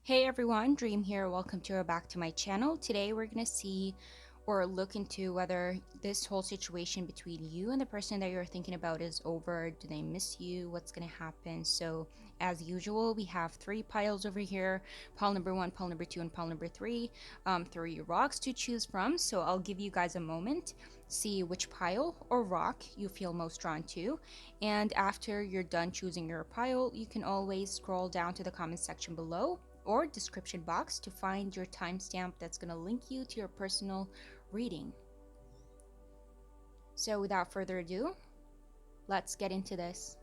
Hey everyone, Dream here. Welcome to or back to my channel. Today we're gonna see or look into whether this whole situation between you and the person that you're thinking about is over. Do they miss you? What's gonna happen? So as usual, we have three piles over here: pile number one, pile number two, and pile number three. Three rocks to choose from. So I'll give you guys a moment, see which pile or rock you feel most drawn to, and after you're done choosing your pile, you can always scroll down to the comment section below or description box to find your timestamp that's going to link you to your personal reading. So without further ado, let's get into this.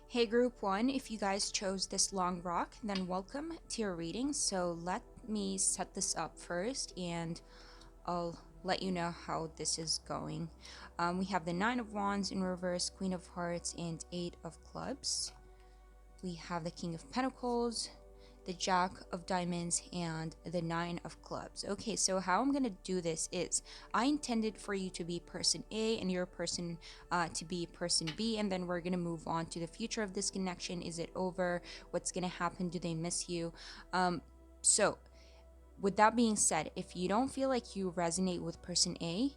Hey group 1, if you guys chose this long rock, then welcome to your reading. So let me set this up first and I'll let you know how this is going. We have the Nine of Wands in reverse, Queen of Hearts, and Eight of Clubs. We have the King of Pentacles, the Jack of Diamonds, and the Nine of Clubs. Okay, so how I'm gonna do this is I intended for you to be person A and your person to be person B, and then we're gonna move on to the future of this connection. Is it over? What's gonna happen? Do they miss you? So with that being said, if you don't feel like you resonate with person A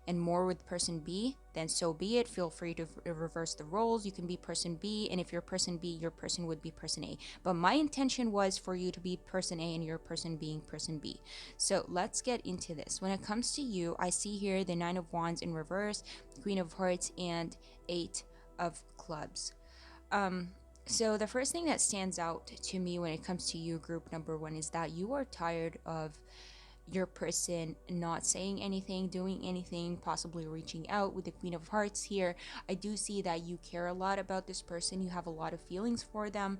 and more with person B, then so be it. Feel free to reverse the roles. You can be person B, and if you're person B, your person would be person A. But my intention was for you to be person A and your person being person B. So let's get into this. When it comes to you, I see here the Nine of Wands in reverse, Queen of Hearts, and Eight of Clubs. So the first thing that stands out to me when it comes to you, group number one, is that you are tired of your person not saying anything, doing anything, possibly reaching out. With the Queen of Hearts here, I do see that you care a lot about this person. You have a lot of feelings for them.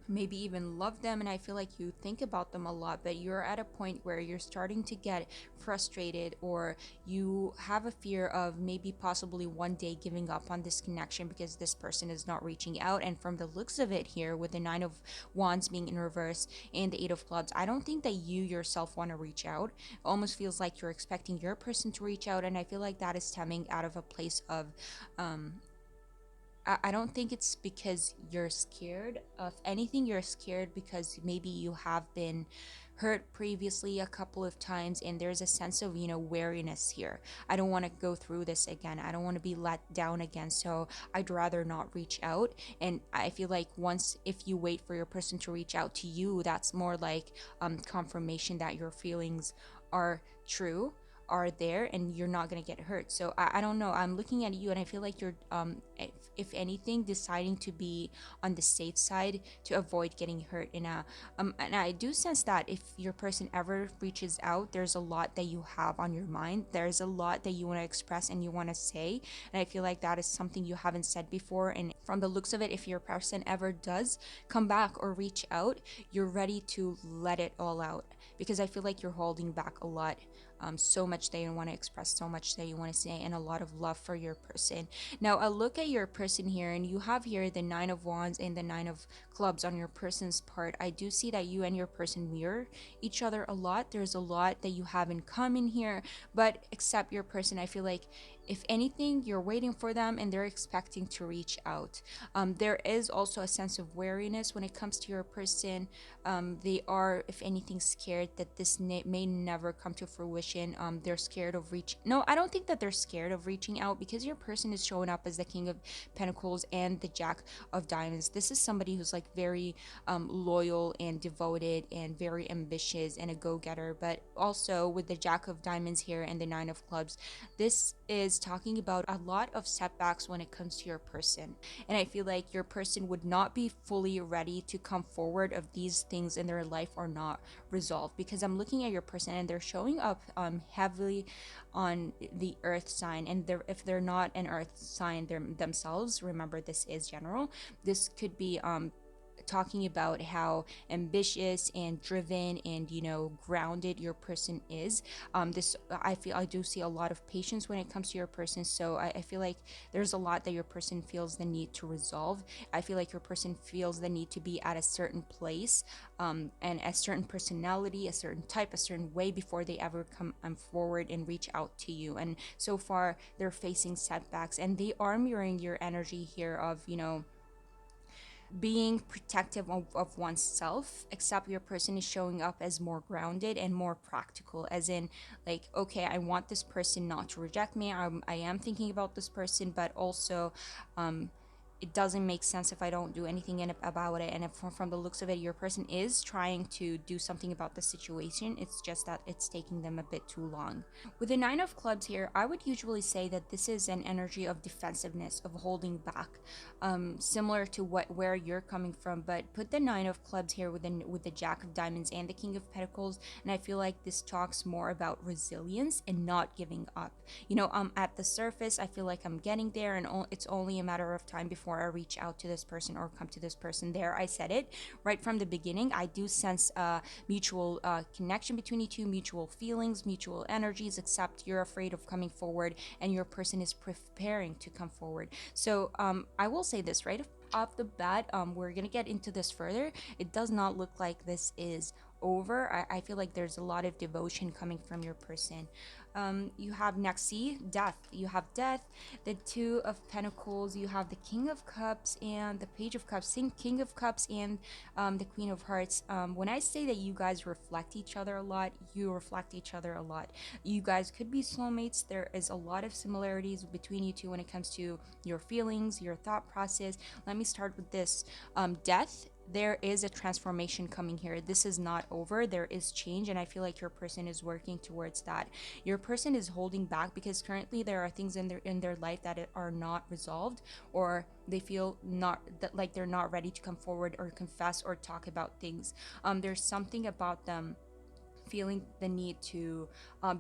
Maybe even love them, and I feel like you think about them a lot, but you're at a point where you're starting to get frustrated, or you have a fear of maybe possibly one day giving up on this connection because this person is not reaching out. And from the looks of it here, with the Nine of Wands being in reverse and the Eight of Clubs, I don't think that you yourself want to reach out. It almost feels like you're expecting your person to reach out, and I feel like that is stemming out of a place of I don't think it's because you're scared of anything. You're scared because maybe you have been hurt previously a couple of times, and there's a sense of, wariness here. I don't want to go through this again. I don't want to be let down again. So I'd rather not reach out. And I feel like once, if you wait for your person to reach out to you, that's more like confirmation that your feelings are true, are there, and you're not gonna get hurt. So I don't know, I'm looking at you and I feel like you're if anything, deciding to be on the safe side to avoid getting hurt. And I do sense that if your person ever reaches out, there's a lot that you have on your mind. There's a lot that you want to express and you want to say, and I feel like that is something you haven't said before. And from the looks of it, if your person ever does come back or reach out, you're ready to let it all out, because I feel like you're holding back a lot. So much that you want to express, so much that you want to say, and a lot of love for your person. Now, I look at your person here, and you have here the Nine of Wands and the Nine of Clubs on your person's part. I do see that you and your person mirror each other a lot. There's a lot that you have in common here, but except your person, I feel like if anything, you're waiting for them and they're expecting to reach out. There is also a sense of wariness when it comes to your person. They are, if anything, scared that this may never come to fruition. They're scared of reach. No, I don't think that they're scared of reaching out, because your person is showing up as the King of Pentacles and the Jack of Diamonds. This is somebody who's like very loyal and devoted and very ambitious and a go-getter. But also with the Jack of Diamonds here and the Nine of Clubs, this is talking about a lot of setbacks when it comes to your person. And I feel like your person would not be fully ready to come forward if these things in their life are not resolved, because I'm looking at your person and they're showing up heavily on the earth sign. And if they're not an earth sign themselves, remember this is general, this could be talking about how ambitious and driven and grounded your person is. This I feel I do see a lot of patience when it comes to your person. So I feel like there's a lot that your person feels the need to resolve. I feel like your person feels the need to be at a certain place, and a certain personality, a certain type, a certain way before they ever come forward and reach out to you. And so far they're facing setbacks, and they are mirroring your energy here of being protective of oneself, except your person is showing up as more grounded and more practical, as in, like, okay, I want this person not to reject me. I am thinking about this person, but also, um, it doesn't make sense if I don't do anything about it. And if from the looks of it, your person is trying to do something about the situation. It's just that it's taking them a bit too long. With the Nine of Clubs here, I would usually say that this is an energy of defensiveness, of holding back, similar to where you're coming from. But put the Nine of Clubs here with the Jack of Diamonds and the King of Pentacles, and I feel like this talks more about resilience and not giving up. At the surface, I feel like I'm getting there, and it's only a matter of time before I reach out to this person or come to this person. There, I said it right from the beginning. I do sense a mutual connection between you two, mutual feelings, mutual energies, except you're afraid of coming forward, and your person is preparing to come forward. So I will say this right off the bat. We're gonna get into this further. It does not look like this is over. I feel like there's a lot of devotion coming from your person. You have next, see, death. You have death, the Two of Pentacles. You have the King of Cups and the Page of Cups. King of Cups and the Queen of Hearts. When I say that you guys reflect each other a lot, you reflect each other a lot. You guys could be soulmates. There is a lot of similarities between you two when it comes to your feelings, your thought process. Let me start with this. Death, there is a transformation coming here. This is not over. There is change, and I feel like your person is working towards that. Your person is holding back because currently there are things in their life that are not resolved, or they feel not that, like, they're not ready to come forward or confess or talk about things. There's something about them feeling the need to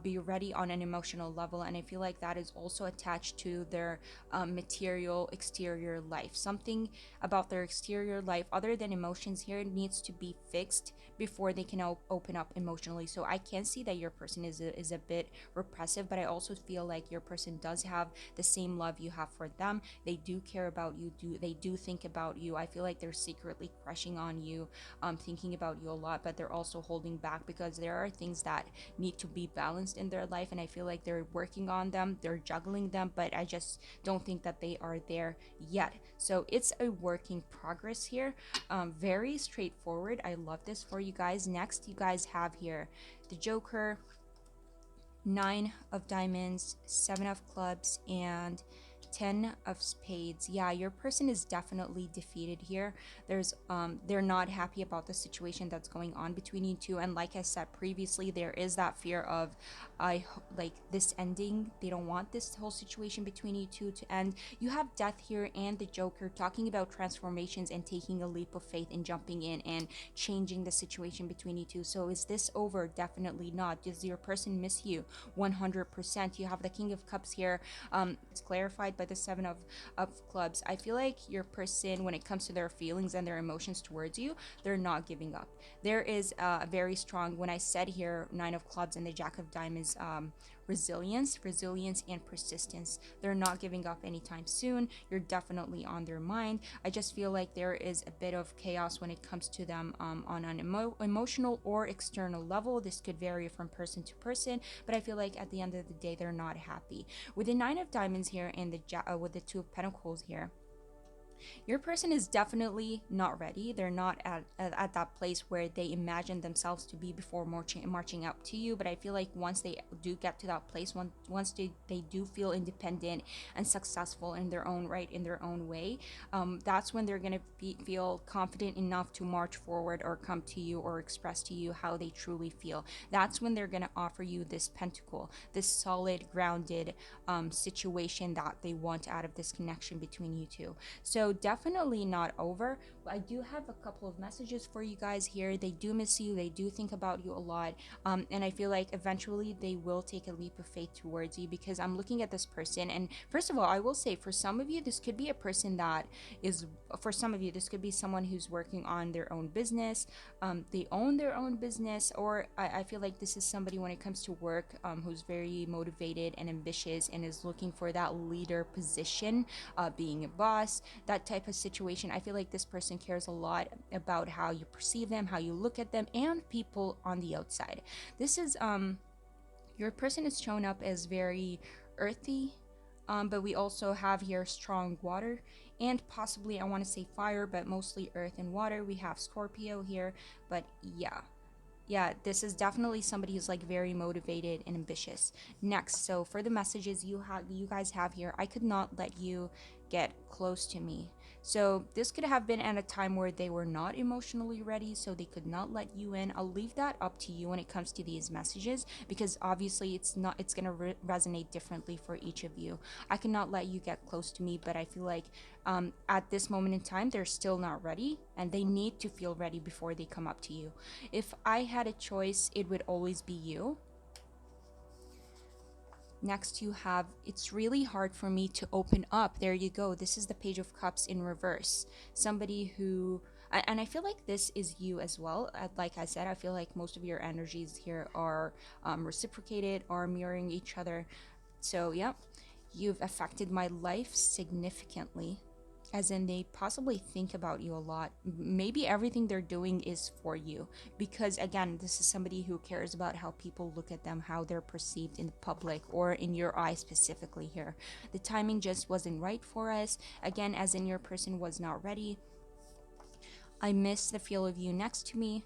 be ready on an emotional level, and I feel like that is also attached to their material exterior life. Something about their exterior life other than emotions here needs to be fixed before they can open up emotionally. So I can see that your person is a bit repressive, but I also feel like your person does have the same love you have for them. They do care about you, they do think about you. I feel like they're secretly crushing on you, thinking about you a lot, but they're also holding back because there are things that need to be balanced in their life, and I feel like they're working on them, they're juggling them, but I just don't think that they are there yet. So it's a work in progress here. Very straightforward. I love this for you guys. Next, you guys have here the Joker, Nine of Diamonds, Seven of Clubs, and Ten of Spades. Yeah, your person is definitely defeated here. They're not happy about the situation that's going on between you two, and like I said previously, there is that fear of, like, this ending. They don't want this whole situation between you two to end. You have Death here and the Joker talking about transformations and taking a leap of faith and jumping in and changing the situation between you two. So is this over? Definitely not. Does your person miss you? 100%. You have the King of Cups here. It's clarified by the Seven of Clubs. I feel like your person, when it comes to their feelings and their emotions towards you, they're not giving up. There is a very strong, when I said here, Nine of Clubs and the Jack of Diamonds, resilience and persistence. They're not giving up anytime soon. You're definitely on their mind. I just feel like there is a bit of chaos when it comes to them, on an emotional or external level. This could vary from person to person, but I feel like at the end of the day, they're not happy. With the Nine of Diamonds here and with the Two of Pentacles here, your person is definitely not ready. They're not at that place where they imagine themselves to be before marching up to you. But I feel like once they do get to that place, once they do feel independent and successful in their own right, in their own way, that's when they're going to feel confident enough to march forward or come to you or express to you how they truly feel. That's when they're going to offer you this pentacle, this solid, grounded situation that they want out of this connection between you two. So definitely not over. I do have a couple of messages for you guys here. They do miss you. They do think about you a lot. And I feel like eventually they will take a leap of faith towards you, because I'm looking at this person. And first of all, I will say, for some of you, this could be a person that is, for some of you, this could be someone who's working on their own business. They own their own business, or I feel like this is somebody, when it comes to work, who's very motivated and ambitious and is looking for that leader position, being a boss, that type of situation. I feel like this person cares a lot about how you perceive them, how you look at them, and people on the outside. This is your person is shown up as very earthy, but we also have here strong water, and possibly I want to say fire, but mostly earth and water. We have Scorpio here, but yeah, this is definitely somebody who's like very motivated and ambitious. Next, so for the messages you guys have here, I could not let you get close to me. So this could have been at a time where they were not emotionally ready, so they could not let you in. I'll leave that up to you when it comes to these messages, because obviously it's going to resonate differently for each of you. I cannot let you get close to me, but I feel like at this moment in time they're still not ready, and they need to feel ready before they come up to you. If I had a choice, it would always be you. Next, you have, it's really hard for me to open up. There you go. This is the Page of Cups in reverse. Somebody who, and I feel like this is you as well. Like I said, I feel like most of your energies here are reciprocated or mirroring each other. So, yeah, you've affected my life significantly, as in they possibly think about you a lot. Maybe everything they're doing is for you, because again, this is somebody who cares about how people look at them, how they're perceived in the public or in your eyes specifically here. The timing just wasn't right for us, again, as in your person was not ready. I miss the feel of you next to me.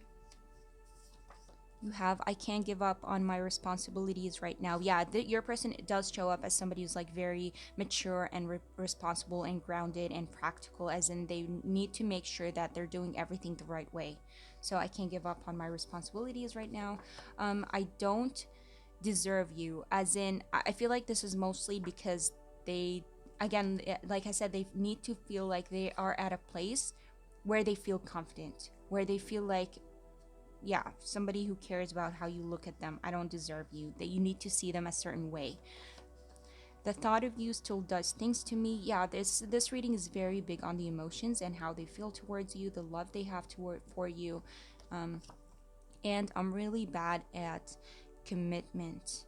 You have, I can't give up on my responsibilities right now. Yeah, your person does show up as somebody who's like very mature and responsible and grounded and practical, as in they need to make sure that they're doing everything the right way. So I can't give up on my responsibilities right now. I don't deserve you, as in I feel like this is mostly because they, again, like I said, they need to feel like they are at a place where they feel confident, where they feel like, yeah, somebody who cares about how you look at them. I don't deserve you, that you need to see them a certain way. The thought of you still does things to me. Yeah, this reading is very big on the emotions and how they feel towards you, the love they have toward for you. um, and I'm really bad at commitment.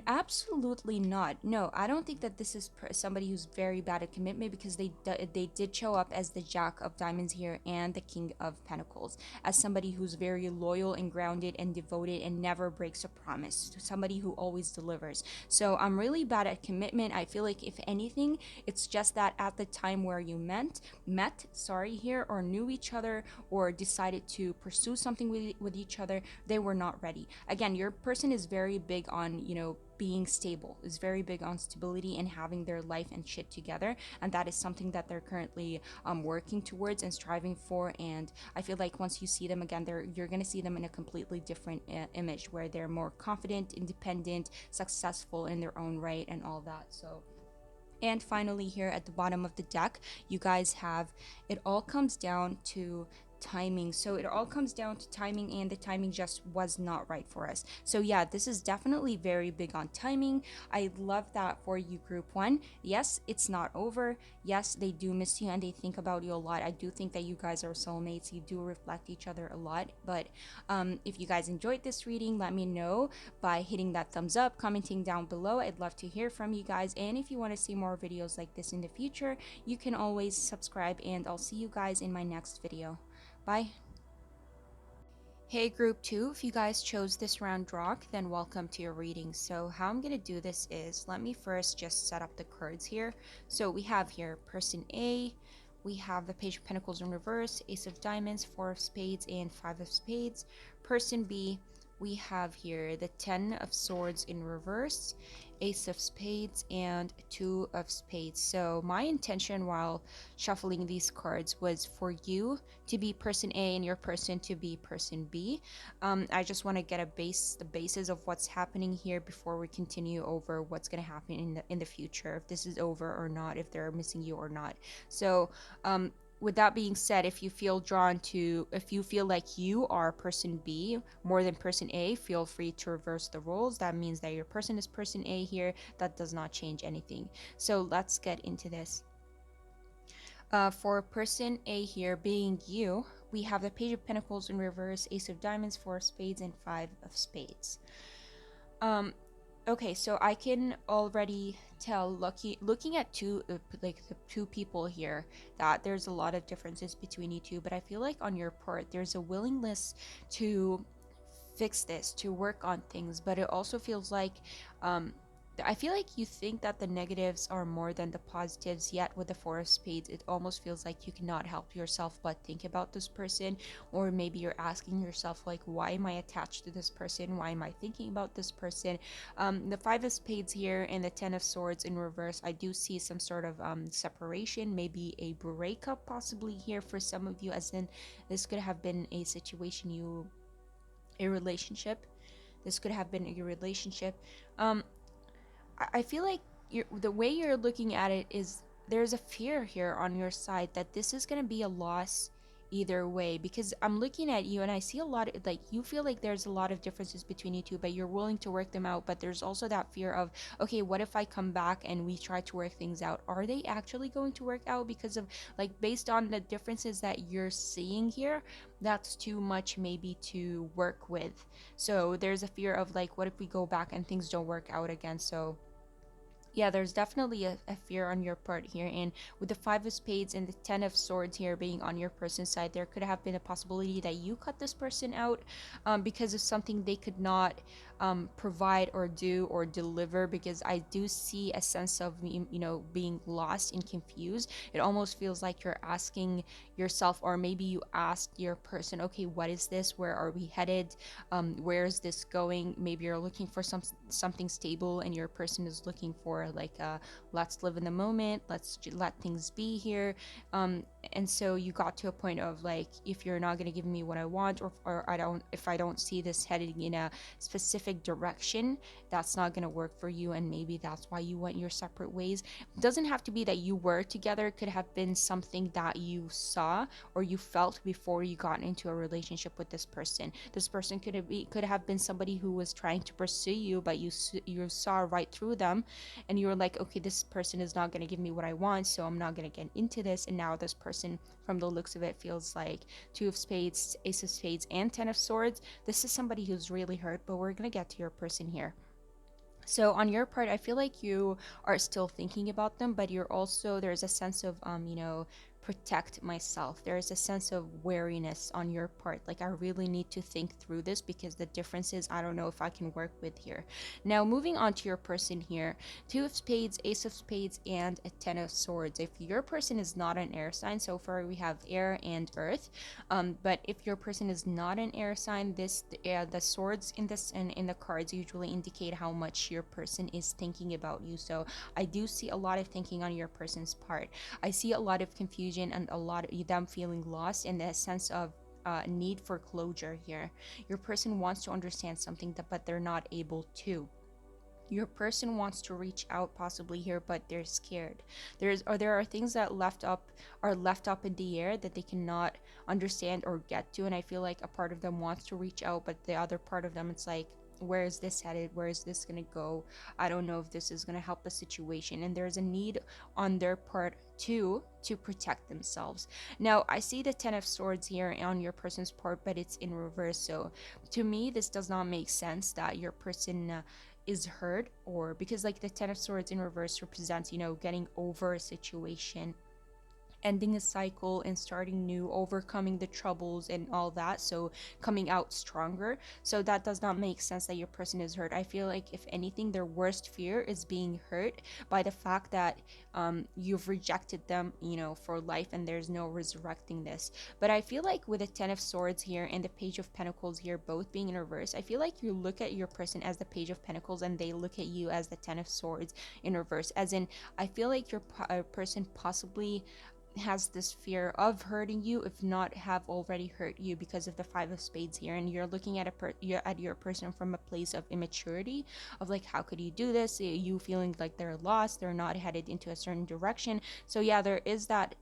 Absolutely not. No, I don't think that this is somebody who's very bad at commitment, because they did show up as the Jack of Diamonds here and the King of Pentacles, as somebody who's very loyal and grounded and devoted and never breaks a promise. Somebody who always delivers. So I'm really bad at commitment. I feel like if anything, it's just that at the time where you here, or knew each other, or decided to pursue something with each other, they were not ready. Again, your person is very big on, being stable, is very big on stability and having their life and shit together, and that is something that they're currently working towards and striving for. And I feel like once you see them again, you're gonna see them in a completely different image, where they're more confident, independent, successful in their own right, and all that. So, and finally, here at the bottom of the deck, you guys have, it all comes down to timing. So it all comes down to timing, and the timing just was not right for us. So yeah, this is definitely very big on timing. I love that for you, group one. Yes, it's not over. Yes, they do miss you and they think about you a lot. I do think that you guys are soulmates. You do reflect each other a lot. But if you guys enjoyed this reading, let me know by hitting that thumbs up, commenting down below. I'd love to hear from you guys. And if you want to see more videos like this in the future, you can always subscribe, and I'll see you guys in my next video. Bye. Hey group 2, if you guys chose this round rock, then welcome to your reading. So how I'm going to do this is, let me first just set up the cards here. So we have here person A, we have the Page of Pentacles in reverse, Ace of Diamonds, Four of Spades, and Five of Spades. Person B, we have here the Ten of Swords in reverse, Ace of Spades, and Two of Spades. So my intention while shuffling these cards was for you to be person A and your person to be person B. I just want to get the basis of what's happening here before we continue over what's going to happen in the future, if this is over or not, if they're missing you or not. So with that being said, if you feel like you are person B more than person A, feel free to reverse the roles. That means that your person is person A here. That does not change anything. So let's get into this. For person A here being you, we have the Page of Pentacles in reverse, Ace of Diamonds, Four of Spades, and Five of Spades. Okay, so I can already tell, looking at the two people here, that there's a lot of differences between you two, but I feel like on your part there's a willingness to fix this, to work on things, but it also feels like I feel like you think that the negatives are more than the positives, yet with the Four of Spades, it almost feels like you cannot help yourself but think about this person. Or maybe you're asking yourself, like, why am I attached to this person? Why am I thinking about this person? The Five of Spades here and the Ten of Swords in reverse, I do see some sort of separation, maybe a breakup possibly here for some of you, as in this could have been a situation a relationship. This could have been a relationship. Um, I feel like the way you're looking at it is there's a fear here on your side that this is going to be a loss either way, because I'm looking at you and I see a lot of, like, you feel like there's a lot of differences between you two, but you're willing to work them out. But there's also that fear of, okay, what if I come back and we try to work things out? Are they actually going to work out? Because of, like, based on the differences that you're seeing here, that's too much maybe to work with. So there's a fear of, like, what if we go back and things don't work out again? So yeah, there's definitely a fear on your part here. And with the Five of Spades and the Ten of Swords here being on your person's side, there could have been a possibility that you cut this person out because of something they could not provide or do or deliver. Because I do see a sense of, being lost and confused. It almost feels like you're asking yourself, or maybe you asked your person, okay, what is this? Where are we headed? Where is this going? Maybe you're looking for something stable, and your person is looking for, like, let's live in the moment, let's let things be here. And so you got to a point of, like, if you're not going to give me what I want, or I don't, if I don't see this heading in a specific direction, that's not going to work for you, and maybe that's why you went your separate ways. It doesn't have to be that you were together. It could have been something that you saw or you felt before you got into a relationship with this person. This person could have been somebody who was trying to pursue you, but you saw right through them, and you were like, okay, this person is not going to give me what I want, so I'm not going to get into this. And now this person, from the looks of it, feels like Two of Spades, Ace of Spades, and Ten of Swords. This is somebody who's really hurt, but we're going to get to your person here. So on your part, I feel like you are still thinking about them, but you're also, there's a sense of protect myself. There is a sense of wariness on your part. Like, I really need to think through this because the differences, I don't know if I can work with here. Now, moving on to your person here, Two of Spades, Ace of Spades, and a Ten of Swords. If your person is not an air sign, so far we have air and earth. But if your person is not an air sign, the swords in this and in the cards usually indicate how much your person is thinking about you. So I do see a lot of thinking on your person's part. I see a lot of confusion and a lot of them feeling lost, and a sense of need for closure here. Your person wants to understand something, but they're not able to. Your person wants to reach out possibly here, but they're scared. There are things that left up in the air that they cannot understand or get to. And I feel like a part of them wants to reach out, but the other part of them, it's like, where is this headed? Where is this gonna go? I don't know if this is gonna help the situation. And there's a need on their part too to protect themselves. Now I see the Ten of Swords here on your person's part, but it's in reverse. So to me, this does not make sense that your person is hurt, or because, like, the Ten of Swords in reverse represents, getting over a situation, ending a cycle and starting new, overcoming the troubles and all that. So coming out stronger. So that does not make sense that your person is hurt. I feel like, if anything, their worst fear is being hurt by the fact that you've rejected them, for life, and there's no resurrecting this. But I feel like with the Ten of Swords here and the Page of Pentacles here both being in reverse, I feel like you look at your person as the Page of Pentacles and they look at you as the Ten of Swords in reverse. As in, I feel like your person possibly has this fear of hurting you, if not have already hurt you, because of the Five of Spades here. And you're looking at your person from a place of immaturity, of, like, how could you do this? You feeling like they're lost, they're not headed into a certain direction. So yeah, there is that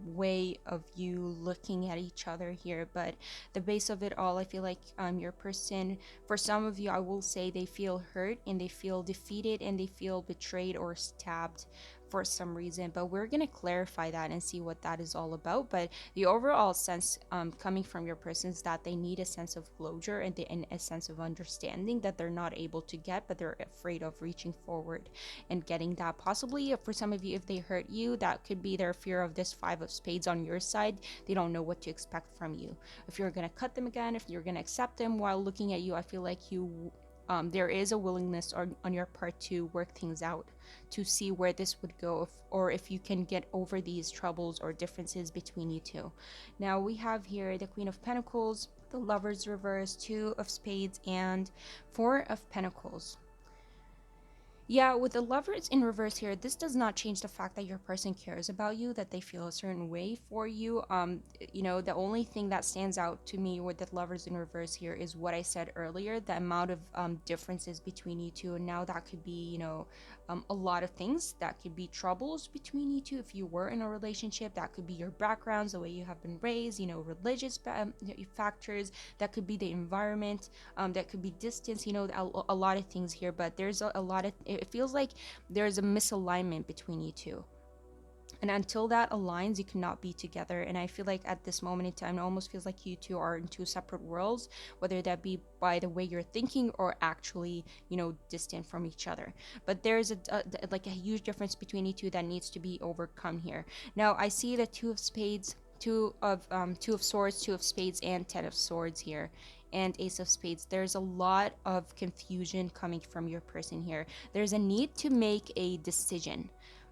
way of you looking at each other here. But the base of it all, I feel like your person, for some of you, I will say, they feel hurt and they feel defeated and they feel betrayed or stabbed for some reason. But we're going to clarify that and see what that is all about. But the overall sense coming from your person is that they need a sense of closure, and a sense of understanding that they're not able to get, but they're afraid of reaching forward and getting that. Possibly for some of you, if they hurt you, that could be their fear of this Five of Spades on your side. They don't know what to expect from you. If you're going to cut them again, if you're going to accept them while looking at you, I feel like you there is a willingness on your part to work things out, to see where this would go, or if you can get over these troubles or differences between you two. Now we have here the Queen of Pentacles, the Lovers reverse, Two of Spades, and Four of Pentacles. Yeah, with the lovers in reverse here, this does not change the fact that your person cares about you, that they feel a certain way for you. The only thing that stands out to me with the lovers in reverse here is what I said earlier, the amount of differences between you two. And now that could be, a lot of things. That could be troubles between you two if you were in a relationship. That could be your backgrounds, the way you have been raised, religious factors. That could be the environment, that could be distance, a lot of things here. But there's a lot of, it feels like there's a misalignment between you two, and until that aligns, you cannot be together. And I feel like at this moment in time, it almost feels like you two are in two separate worlds, whether that be by the way you're thinking or actually, distant from each other. But there's like a huge difference between you two that needs to be overcome here. Now I see the Two of Spades, Two of Swords, Two of Spades, and Ten of Swords here, and Ace of Spades. There's a lot of confusion coming from your person here. There's a need to make a decision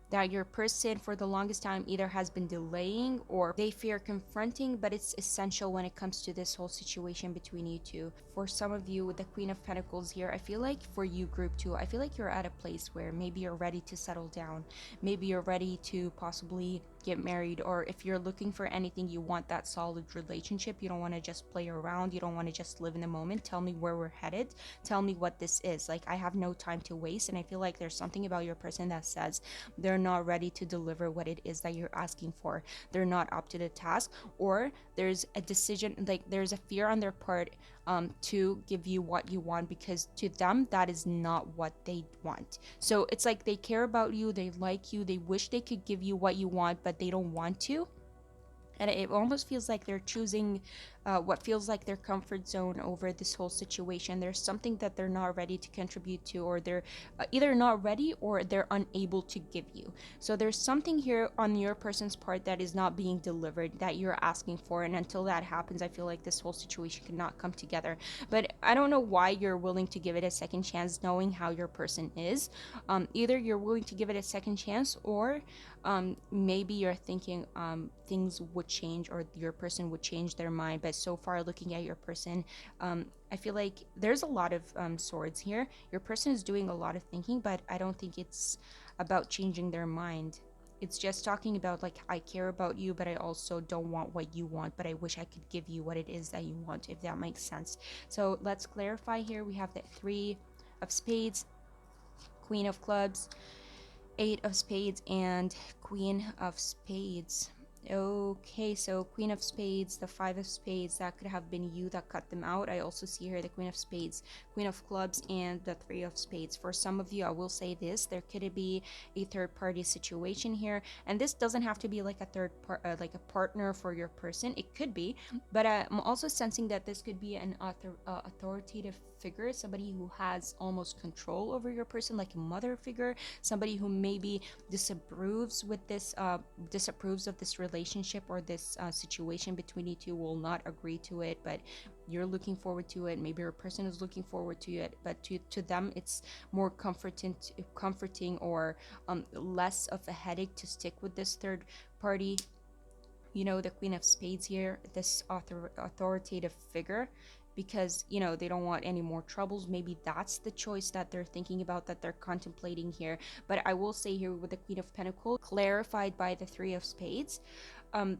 that your person for the longest time either has been delaying or they fear confronting, but it's essential when it comes to this whole situation between you two. For some of you with the Queen of Pentacles here, I feel like for you group 2, I feel like you're at a place where maybe you're ready to settle down, maybe you're ready to possibly get married, or if you're looking for anything, you want that solid relationship. You don't want to just play around, you don't want to just live in the moment. Tell me where we're headed, tell me what this is. Like, I have no time to waste. And I feel like there's something about your person that says they're not ready to deliver what it is that you're asking for. They're not up to the task, or there's a decision, like there's a fear on their part to give you what you want, because to them that is not what they want. So it's like they care about you, they like you, they wish they could give you what you want, but they don't want to. And it almost feels like they're choosing what feels like their comfort zone over this whole situation. There's something that they're not ready to contribute to, or they're either not ready or they're unable to give you. So there's something here on your person's part that is not being delivered that you're asking for, and until that happens, I feel like this whole situation cannot come together. But I don't know why you're willing to give it a second chance, knowing how your person is. Either you're willing to give it a second chance, or maybe you're thinking things would change, or your person would change their mind. But so far, looking at your person, I feel like there's a lot of swords here. Your person is doing a lot of thinking, but I don't think it's about changing their mind. It's just talking about, like, I care about you, but I also don't want what you want, but I wish I could give you what it is that you want, if that makes sense. So let's clarify here. We have the Three of Spades, Queen of Clubs, Eight of Spades, and Queen of Spades. Okay, so Queen of Spades, the Five of Spades, that could have been you that cut them out. I also see here the Queen of Spades, Queen of Clubs, and the Three of Spades. For some of you, I will say this, there could be a third party situation here, and this doesn't have to be like a like a partner for your person. It could be, but I'm also sensing that this could be an authoritative figure, somebody who has almost control over your person, like a mother figure, somebody who maybe disapproves of this relationship, or this situation between you two, will not agree to it, but you're looking forward to it. Maybe your person is looking forward to it, but to them it's more comforting, or less of a headache to stick with this third party. The Queen of Spades here, this authoritative figure, because they don't want any more troubles. Maybe that's the choice that they're thinking about, that they're contemplating here. But I will say here with the Queen of Pentacles clarified by the Three of Spades,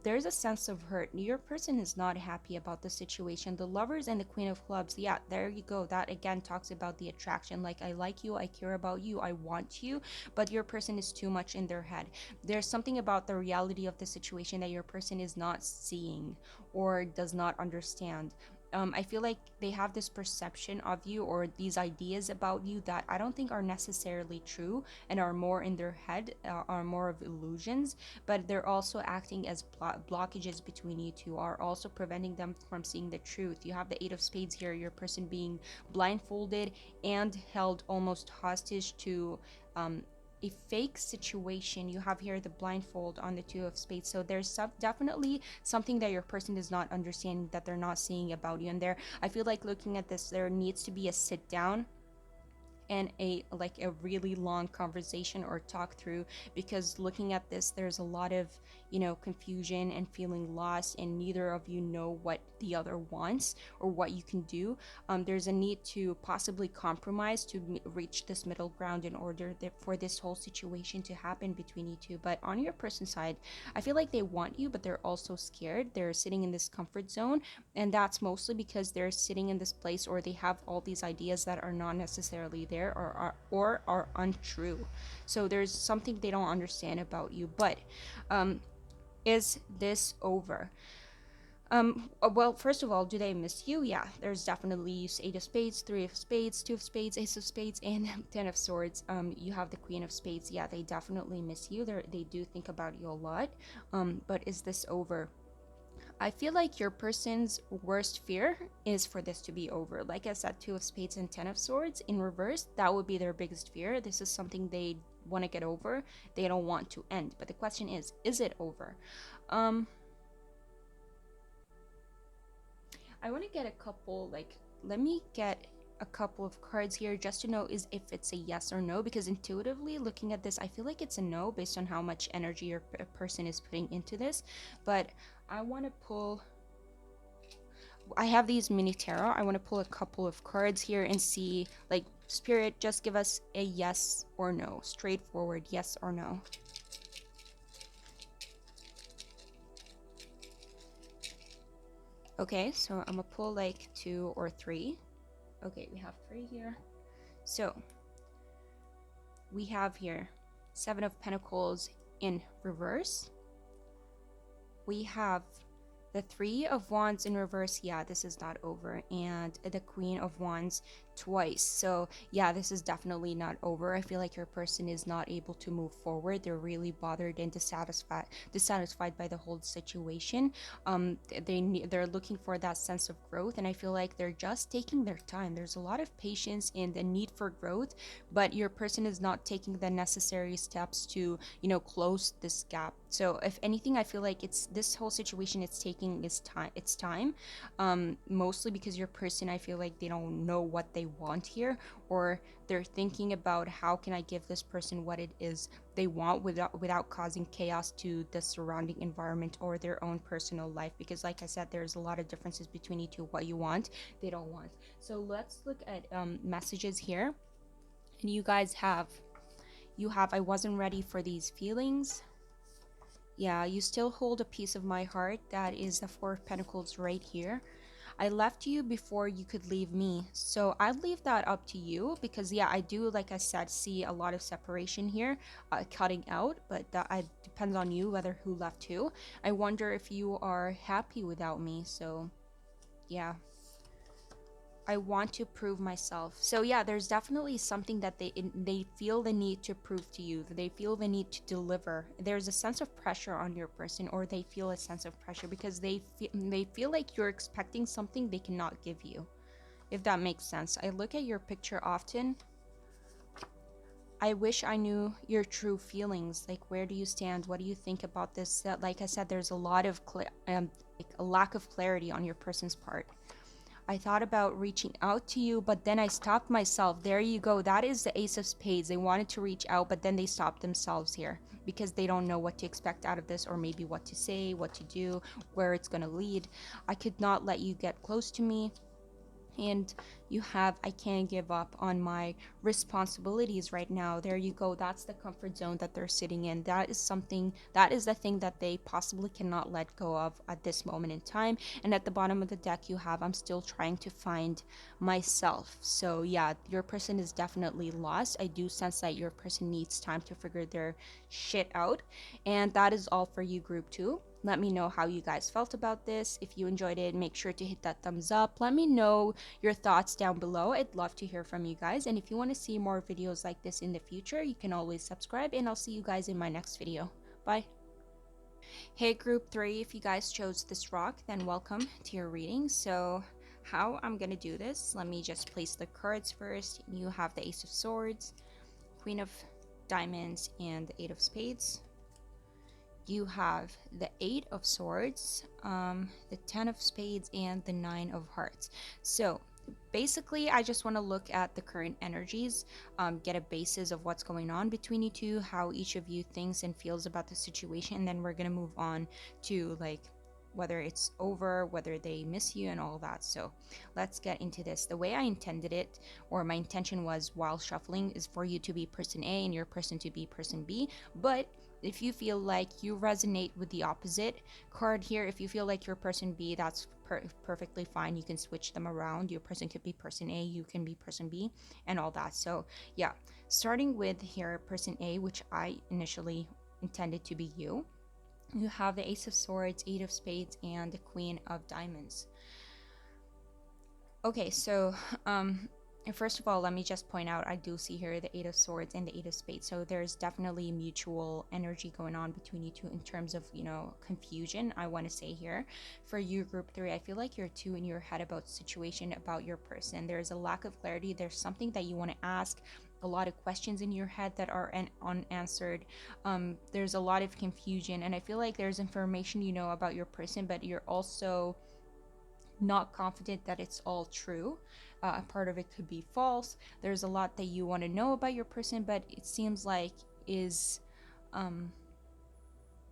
there's a sense of hurt. Your person is not happy about the situation. The Lovers and the Queen of Clubs, yeah, there you go. That again talks about the attraction. Like, I like you, I care about you, I want you, but your person is too much in their head. There's something about the reality of the situation that your person is not seeing or does not understand. I feel like they have this perception of you, or these ideas about you, that I don't think are necessarily true, and are more in their head, are more of illusions, but they're also acting as blockages between you two, are also preventing them from seeing the truth. You have the Eight of Spades here, your person being blindfolded and held almost hostage to a fake situation. You have here the blindfold on the Two of Spades. So there's definitely something that your person is not understanding, that they're not seeing about you. And there, I feel like looking at this, there needs to be a sit down and a really long conversation or talk through, because looking at this, there's a lot of confusion and feeling lost, and neither of you know what the other wants or what you can do. There's a need to possibly compromise to reach this middle ground in order for this whole situation to happen between you two. But on your person's side, I feel like they want you, but they're also scared. They're sitting in this comfort zone, and that's mostly because they're sitting in this place, or they have all these ideas that are not necessarily there, or are untrue. So there's something they don't understand about you. But is this over? Well, first of all, do they miss you? Yeah, there's definitely Eight of Spades, Three of Spades, Two of Spades, Ace of Spades, and Ten of Swords. You have the Queen of Spades. Yeah, they definitely miss you. They do think about you a lot. But is this over? I feel like your person's worst fear is for this to be over. Like I said, Two of Spades and Ten of Swords in reverse, that would be their biggest fear. This is something they want to get over. They don't want to end. But the question is it over? Um, I want to get a couple, let me get a couple of cards here just to know is if it's a yes or no, because intuitively looking at this, I feel like it's a no based on how much energy your person is putting into this. But I want to pull, I have these mini tarot. I want to pull a couple of cards here and see, like, Spirit, just give us a yes or no, straightforward yes or no. Okay, so I'm gonna pull like 2 or 3. Okay, we have 3 here. So we have here Seven of Pentacles in reverse. We have the Three of Wands in reverse. Yeah, this is not over. And the Queen of Wands twice. So yeah, this is definitely not over. I feel like your person is not able to move forward. They're really bothered and dissatisfied by the whole situation. They're looking for that sense of growth, and I feel like they're just taking their time. There's a lot of patience and the need for growth, but your person is not taking the necessary steps to close this gap. So if anything, I feel like it's this whole situation, it's taking its time, mostly because your person, I feel like they don't know what they want here, or they're thinking about how can I give this person what it is they want without causing chaos to the surrounding environment or their own personal life. Because like I said, there's a lot of differences between you two, what you want, they don't want. So let's look at messages here. And you have I wasn't ready for these feelings. Yeah, you still hold a piece of my heart. That is the Four of Pentacles right here. I left you before you could leave me. So I'd leave that up to you, because yeah, I do, like I said, see a lot of separation here, cutting out, but that depends on you whether who left who. I wonder if you are happy without me. So yeah, I want to prove myself. So yeah, there's definitely something that they feel the need to prove to you. They feel the need to deliver. There's a sense of pressure on your person, or they feel a sense of pressure because they feel like you're expecting something they cannot give you. If that makes sense. I look at your picture often. I wish I knew your true feelings. Like, where do you stand? What do you think about this? That, like I said, there's a lot of like a lack of clarity on your person's part. I thought about reaching out to you, but then I stopped myself. There you go. That is the Ace of Spades. They wanted to reach out, but then they stopped themselves here because they don't know what to expect out of this, or maybe what to say, what to do, where it's going to lead. I could not let you get close to me. And you have, I can't give up on my responsibilities right now. There you go. That's the comfort zone that they're sitting in. That is the thing that they possibly cannot let go of at this moment in time. And at the bottom of the deck, you have, I'm still trying to find myself. So yeah, your person is definitely lost. I do sense that your person needs time to figure their shit out. And that is all for you, group 2. Let me know how you guys felt about this. If you enjoyed it, make sure to hit that thumbs up. Let me know your thoughts down below. I'd love to hear from you guys. And if you want to see more videos like this in the future, you can always subscribe, and I'll see you guys in my next video. Bye. Hey, group 3, if you guys chose this rock, then welcome to your reading. So how I'm going to do this, let me just place the cards first. You have the Ace of Swords, Queen of Diamonds, and the Eight of Spades. You have the Eight of Swords, the Ten of Spades, and the Nine of Hearts. So Basically, I just want to look at the current energies, get a basis of what's going on between you two, how each of you thinks and feels about the situation, and then we're gonna move on to like whether it's over, whether they miss you, and all that. So let's get into this. The way I intended it, or my intention was while shuffling, is for you to be person A and your person to be person B. But if you feel like you resonate with the opposite card here, if you feel like you're person B, that's perfectly fine. You can switch them around. Your person could be person A, you can be person B, and all that. So, yeah, starting with here, person A, which I initially intended to be you. You have the Ace of Swords, Eight of Spades, and the Queen of Diamonds. Okay, so first of all, let me just point out I do see here the Eight of Swords and the Eight of Spades. So there's definitely mutual energy going on between you two in terms of, confusion. I want to say here for you, group three, I feel like you're too in your head about situation, about your person. There's a lack of clarity. There's something that you want to ask, a lot of questions in your head that are unanswered. There's a lot of confusion, and I feel like there's information you know about your person, but you're also not confident that it's all true. A part of it could be false. There's a lot that you want to know about your person, but it seems like is um,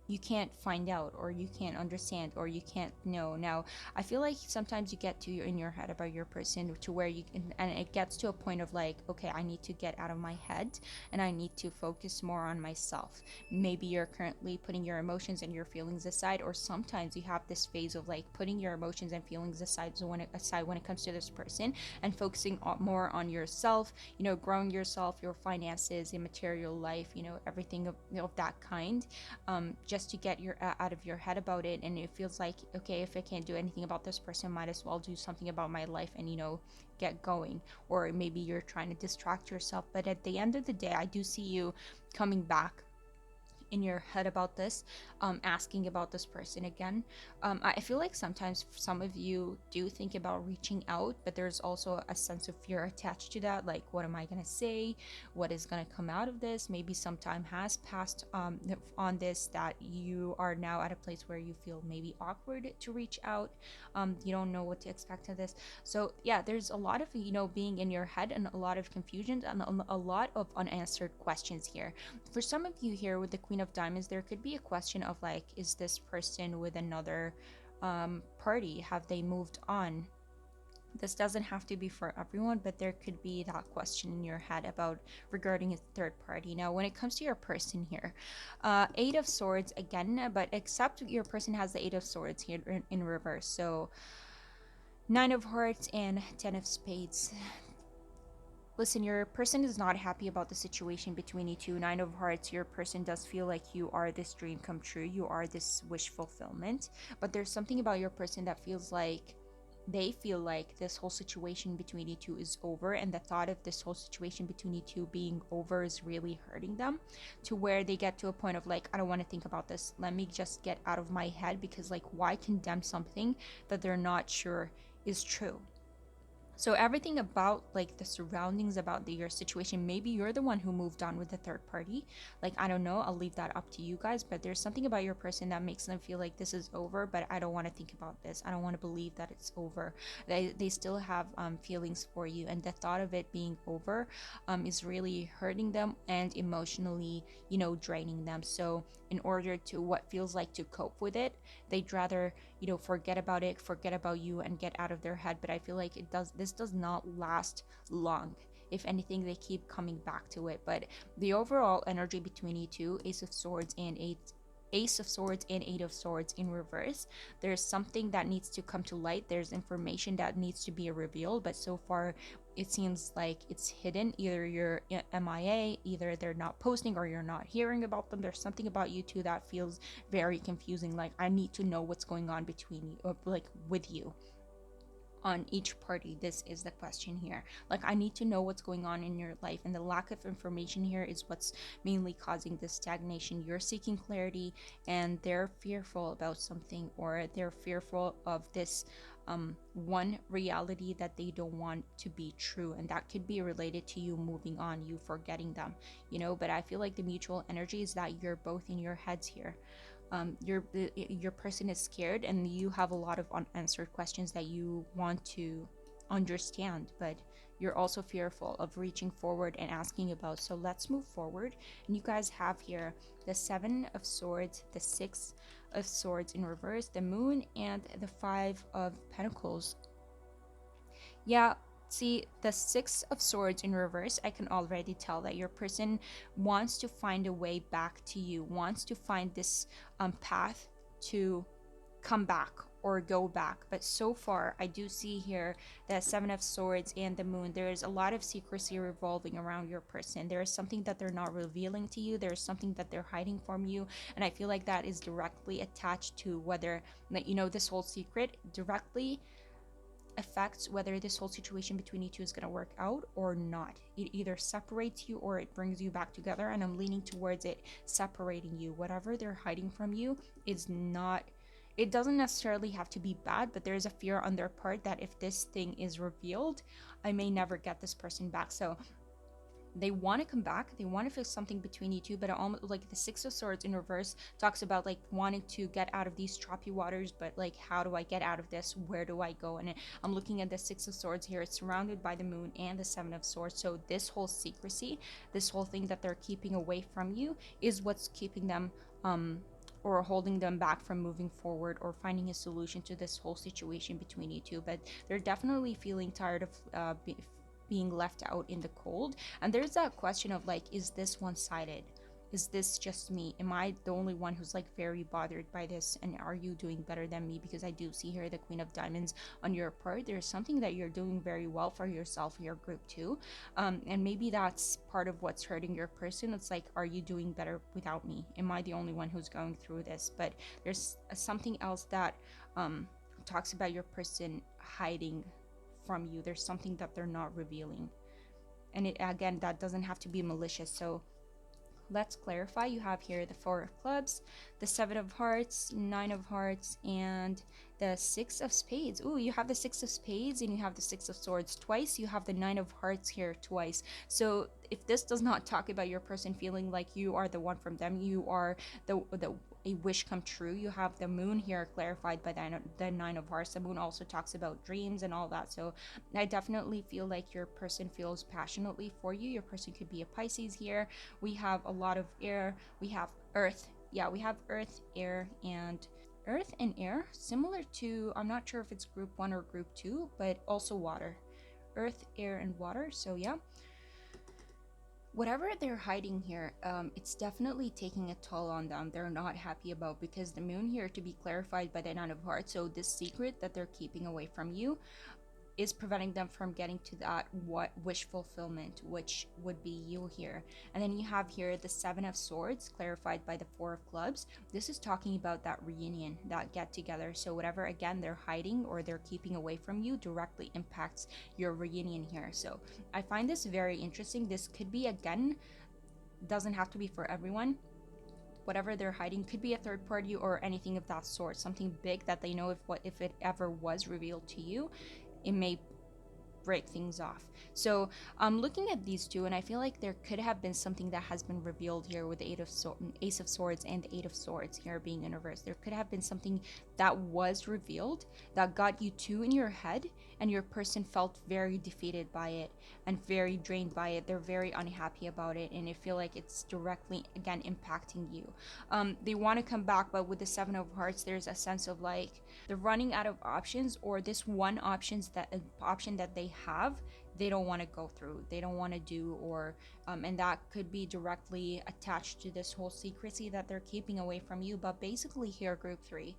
you can't find out, or you can't understand, or you can't know. Now I feel like sometimes you get to in your head about your person to where you can, and it gets to a point of like, okay, I need to get out of my head and I need to focus more on myself. Maybe you're currently putting your emotions and your feelings aside, or sometimes you have this phase of like putting your emotions and feelings aside, so when it comes to this person, and focusing more on yourself, growing yourself, your finances, your material life, everything of that kind, just to get your out of your head about it. And it feels like, okay, if I can't do anything about this person, might as well do something about my life and get going. Or maybe you're trying to distract yourself, but at the end of the day, I do see you coming back in your head about this, asking about this person again. I feel like sometimes some of you do think about reaching out, but there's also a sense of fear attached to that. Like, what am I going to say? What is going to come out of this? Maybe some time has passed on this, that you are now at a place where you feel maybe awkward to reach out. You don't know what to expect of this. So, yeah, there's a lot of, being in your head, and a lot of confusion, and a lot of unanswered questions here. For some of you here with the Queen of Diamonds, there could be a question of like, is this person with another party? Have they moved on? This doesn't have to be for everyone, but there could be that question in your head about regarding a third party. Now, when it comes to your person here, Eight of Swords again, but except your person has the Eight of Swords here in reverse. So Nine of Hearts and Ten of Spades. Listen, your person is not happy about the situation between you two. Nine of Hearts, your person does feel like you are this dream come true. You are this wish fulfillment. But there's something about your person that feels like they feel like this whole situation between you two is over, and the thought of this whole situation between you two being over is really hurting them, to where they get to a point of like, I don't want to think about this. Let me just get out of my head, because like, why condemn something that they're not sure is true? So everything about like the surroundings about your situation, maybe you're the one who moved on with the third party. Like, I don't know, I'll leave that up to you guys, but there's something about your person that makes them feel like this is over, but I don't want to think about this. I don't want to believe that it's over. They still have feelings for you, and the thought of it being over is really hurting them and emotionally, draining them. So in order to what feels like to cope with it, they'd rather forget about it, forget about you, and get out of their head. But I feel like this does not last long. If anything, they keep coming back to it. But the overall energy between you two, Ace of Swords and Eight of Swords in reverse, there's something that needs to come to light. There's information that needs to be revealed, but so far it seems like it's hidden. Either you're MIA, either they're not posting, or you're not hearing about them. There's something about you two that feels very confusing. Like, I need to know what's going on between you, or like with you, on each party. This is the question here. Like, I need to know what's going on in your life, and the lack of information here is what's mainly causing this stagnation. You're seeking clarity, and they're fearful about something, or they're fearful of this one reality that they don't want to be true, and that could be related to you moving on, you forgetting them, but I feel like the mutual energy is that you're both in your heads here. Your person is scared, and you have a lot of unanswered questions that you want to understand, but you're also fearful of reaching forward and asking about. So let's move forward. And you guys have here the Seven of Swords, the Six of Swords in reverse, the Moon, and the Five of Pentacles. Yeah, see, the Six of Swords in reverse, I can already tell that your person wants to find a way back to you, wants to find this path to come back or go back. But so far, I do see here the Seven of Swords and the Moon. There's a lot of secrecy revolving around your person. There is something that they're not revealing to you. There's something that they're hiding from you. And I feel like that is directly attached to whether, like, this whole secret directly affects whether this whole situation between you two is going to work out or not. It either separates you or it brings you back together, and I'm leaning towards it separating you. Whatever they're hiding from you is not, it doesn't necessarily have to be bad, but there's a fear on their part that if this thing is revealed, I may never get this person back. So they want to come back, they want to fix something between you two, but almost like the Six of Swords in reverse talks about like wanting to get out of these choppy waters, but like, how do I get out of this? Where do I go? And I'm looking at the Six of Swords here. It's surrounded by the Moon and the Seven of Swords. So this whole secrecy, this whole thing that they're keeping away from you, is what's keeping them or holding them back from moving forward or finding a solution to this whole situation between you two. But they're definitely feeling tired of being left out in the cold. And there's that question of like, is this one-sided? Is this just me? Am I the only one who's like very bothered by this? And are you doing better than me? Because I do see here the Queen of Diamonds on your part. There's something that you're doing very well for yourself, your group too. And maybe that's part of what's hurting your person. It's like, are you doing better without me? Am I the only one who's going through this? But there's something else that talks about your person hiding from you. There's something that they're not revealing. And it, again, that doesn't have to be malicious. So let's clarify. You have here the Four of Clubs, the Seven of Hearts, Nine of Hearts, and the Six of Spades. Ooh, you have the Six of Spades and you have the Six of Swords twice. You have the Nine of Hearts here twice. So if this does not talk about your person feeling like you are the one from them, you are the a wish come true. You have the Moon here clarified by the Nine of Hearts. The Moon also talks about dreams and all that. So I definitely feel like your person feels passionately for you. Your person could be a Pisces here. We have a lot of air. We have earth. Yeah, we have earth, air, and earth and air, similar to, I'm not sure if it's group 1 or group 2, but also water. Earth, air, and water. So yeah, whatever they're hiding here, it's definitely taking a toll on them. They're not happy about, because the Moon here to be clarified by the Nine of Hearts. So this secret that they're keeping away from you is preventing them from getting to that wish fulfillment, which would be you here. And then you have here the Seven of Swords clarified by the Four of Clubs. This is talking about that reunion, that get together. So whatever, again, they're hiding or they're keeping away from you directly impacts your reunion here. So I find this very interesting. This could be, again, doesn't have to be for everyone. Whatever they're hiding could be a third party or anything of that sort, something big that they know if it ever was revealed to you, it may break things off. So I'm looking at these two, and I feel like there could have been something that has been revealed here with the Ace of Swords and the Eight of Swords here being in reverse. There could have been something that was revealed that got you two in your head, and your person felt very defeated by it and very drained by it. They're very unhappy about it, and I feel like it's directly, again, impacting you. They want to come back, but with the Seven of Hearts, there's a sense of like they're running out of options, or this one option that they have, they don't want to go through, they don't want to do, or and that could be directly attached to this whole secrecy that they're keeping away from you. But basically here, group 3,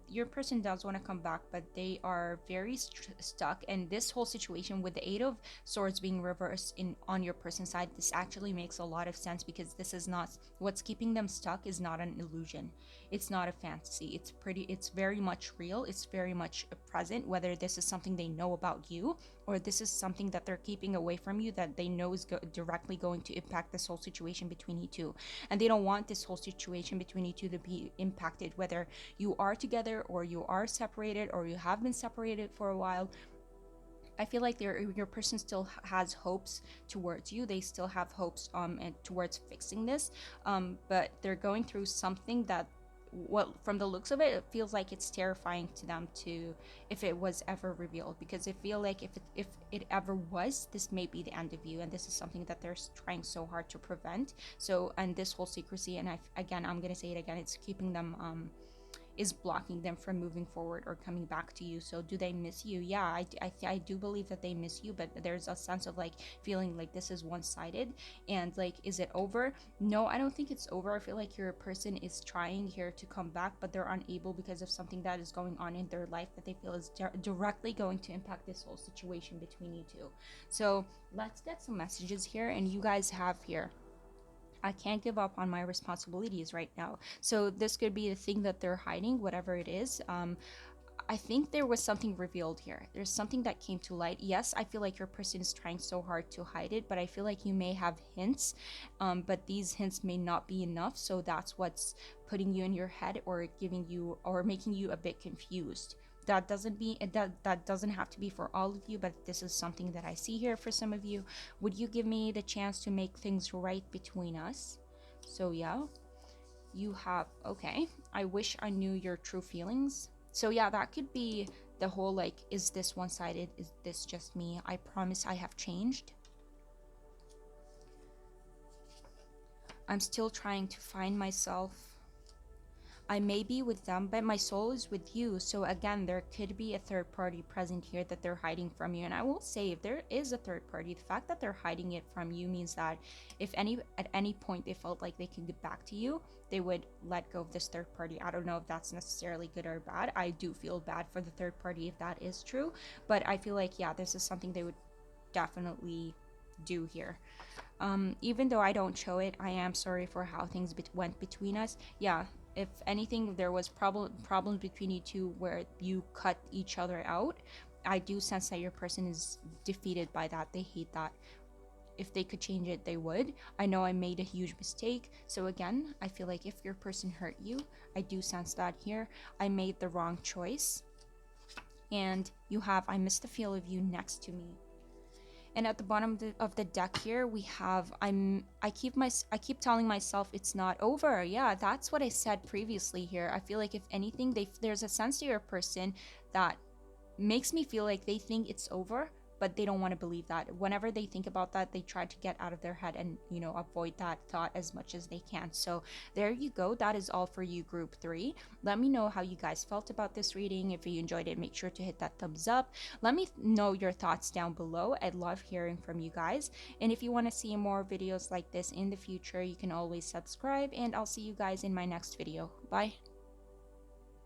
your person does want to come back, but they are very stuck. And this whole situation with the Eight of Swords being reversed on your person's side, this actually makes a lot of sense, because this is not what's keeping them stuck, is not an illusion, it's not a fantasy, it's very much real, it's very much present. Whether this is something they know about you, or this is something that they're keeping away from you that they know is directly going to impact this whole situation between you two, and they don't want this whole situation between you two to be impacted, whether you are together or you are separated or you have been separated for a while. I feel like your person still has hopes towards you. They still have hopes and towards fixing this, but they're going through something that what from the looks of it, it feels like it's terrifying to them to if it was ever revealed, because they feel like if it ever was, this may be the end of you, and this is something that they're trying so hard to prevent. So, and this whole secrecy, and again, I'm gonna say it again, it's keeping them is blocking them from moving forward or coming back to you. So do they miss you? Yeah, I do believe that they miss you, but there's a sense of like feeling like this is one-sided, and like, is it over? No, I don't think it's over. I feel like your person is trying here to come back, but they're unable because of something that is going on in their life that they feel is directly going to impact this whole situation between you two. So let's get some messages here, and you guys have here, I can't give up on my responsibilities right now. So this could be the thing that they're hiding, whatever it is. I think there was something revealed here. There's something that came to light. Yes, I feel like your person is trying so hard to hide it, but I feel like you may have hints, but these hints may not be enough. So that's what's putting you in your head or giving you or making you a bit confused. That doesn't have to be for all of you, but this is something that I see here for some of you. Would you give me the chance to make things right between us? So yeah, you have, okay, I wish I knew your true feelings. So yeah, that could be the whole like, is this one-sided, is this just me? I promise I have changed. I'm still trying to find myself. I may be with them, but my soul is with you. So again, there could be a third party present here that they're hiding from you. And I will say, if there is a third party, the fact that they're hiding it from you means that if at any point they felt like they could get back to you, they would let go of this third party. I don't know if that's necessarily good or bad. I do feel bad for the third party if that is true, but I feel like, yeah, this is something they would definitely do here. Even though I don't show it, I am sorry for how things went between us. Yeah, if anything, there was problems between you two where you cut each other out. I do sense that your person is defeated by that. They hate that. If they could change it, they would. I know I made a huge mistake. So again, I feel like if your person hurt you, I do sense that here. I made the wrong choice. And you have, I miss the feel of you next to me. And at the bottom of the deck here, we have, I keep telling myself it's not over. Yeah, that's what I said previously here. I feel like if anything, there's a sense to your person that makes me feel like they think it's over, but they don't want to believe that. Whenever they think about that, they try to get out of their head and, avoid that thought as much as they can. So there you go. That is all for you, group 3. Let me know how you guys felt about this reading. If you enjoyed it, make sure to hit that thumbs up. Let me know your thoughts down below. I'd love hearing from you guys. And if you want to see more videos like this in the future, you can always subscribe, and I'll see you guys in my next video. Bye.